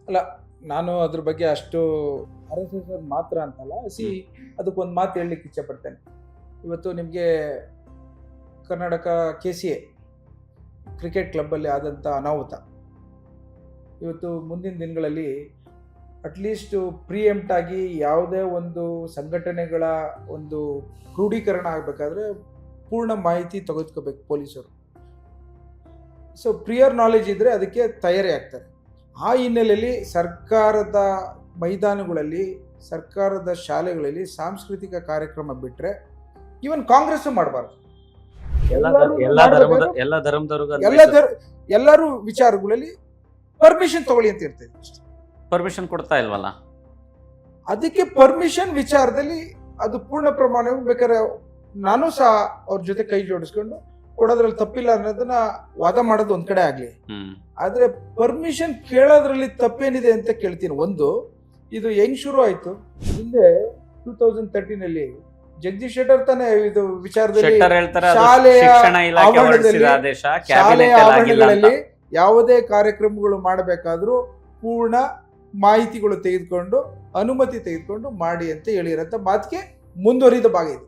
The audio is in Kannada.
ಅಲ್ಲ, ನಾನು ಅದ್ರ ಬಗ್ಗೆ ಅಷ್ಟು RSS ಮಾತ್ರ ಅಂತಲ್ಲ. ಅದಕ್ಕೊಂದು ಮಾತು ಹೇಳಲಿಕ್ಕೆ ಇಚ್ಛೆಪಡ್ತೇನೆ. ಇವತ್ತು ನಿಮಗೆ ಕರ್ನಾಟಕ KCA ಕ್ರಿಕೆಟ್ ಕ್ಲಬ್ಬಲ್ಲಿ ಆದಂಥ ಅನಾಹುತ ಇವತ್ತು ಮುಂದಿನ ದಿನಗಳಲ್ಲಿ ಅಟ್ಲೀಸ್ಟ್ ಪ್ರಿಯೆಂಪ್ಟ್ ಆಗಿ ಯಾವುದೇ ಒಂದು ಸಂಘಟನೆಗಳ ಒಂದು ಕ್ರೋಢೀಕರಣ ಆಗಬೇಕಾದ್ರೆ ಪೂರ್ಣ ಮಾಹಿತಿ ತೆಗೆದುಕೋಬೇಕು ಪೊಲೀಸರು. ಸೊ ಪ್ರಿಯರ್ ನಾಲೆಜ್ ಇದ್ದರೆ ಅದಕ್ಕೆ ತಯಾರಿ ಆಗ್ತಾರೆ. ಆ ಹಿನ್ನೆಲೆಯಲ್ಲಿ ಸರ್ಕಾರದ ಮೈದಾನಗಳಲ್ಲಿ, ಸರ್ಕಾರದ ಶಾಲೆಗಳಲ್ಲಿ ಸಾಂಸ್ಕೃತಿಕ ಕಾರ್ಯಕ್ರಮ ಬಿಟ್ಟರೆ ಈವನ್ ಕಾಂಗ್ರೆಸ್ಸು ಮಾಡಬಾರ್ದು. ಎಲ್ಲರೂ ವಿಚಾರಗಳಲ್ಲಿ ಪರ್ಮಿಷನ್ ತಗೊಳ್ಳಿ ಅಂತ ಇರ್ತದೆ. ಪರ್ಮಿಷನ್ ಕೊಡ್ತಾ ಇಲ್ವಲ್ಲ, ಅದಕ್ಕೆ ಪರ್ಮಿಷನ್ ವಿಚಾರದಲ್ಲಿ ಅದು ಪೂರ್ಣ ಪ್ರಮಾಣ ಬೇಕಾದ್ರೆ ನಾನು ಸಹ ಅವ್ರ ಜೊತೆ ಕೈ ಜೋಡಿಸ್ಕೊಂಡು ಕೊಡೋದ್ರಲ್ಲಿ ತಪ್ಪಿಲ್ಲ ಅನ್ನೋದನ್ನ ವಾದ ಮಾಡೋದು ಒಂದ್ ಕಡೆ ಆಗ್ಲಿ. ಆದ್ರೆ ಪರ್ಮಿಷನ್ ಕೇಳೋದ್ರಲ್ಲಿ ತಪ್ಪೇನಿದೆ ಅಂತ ಕೇಳ್ತೀನಿ. ಒಂದು, ಇದು ಹೆಂಗ್ ಶುರು ಆಯ್ತು? ಹಿಂದೆ 2013 ಜಗದೀಶ್ ಶೆಟ್ಟರ್ ತಾನೇ ಇದು ವಿಚಾರದಲ್ಲಿ ಶಾಲೆಯ ಆವರಣಗಳಲ್ಲಿ ಯಾವುದೇ ಕಾರ್ಯಕ್ರಮಗಳು ಮಾಡಬೇಕಾದ್ರೂ ಪೂರ್ಣ ಮಾಹಿತಿಗಳು ತೆಗೆದುಕೊಂಡು ಅನುಮತಿ ತೆಗೆದುಕೊಂಡು ಮಾಡಿ ಅಂತ ಹೇಳಿರೋಂಥ ಮಾತಿಗೆ ಮುಂದುವರಿದ ಭಾಗ ಇದು.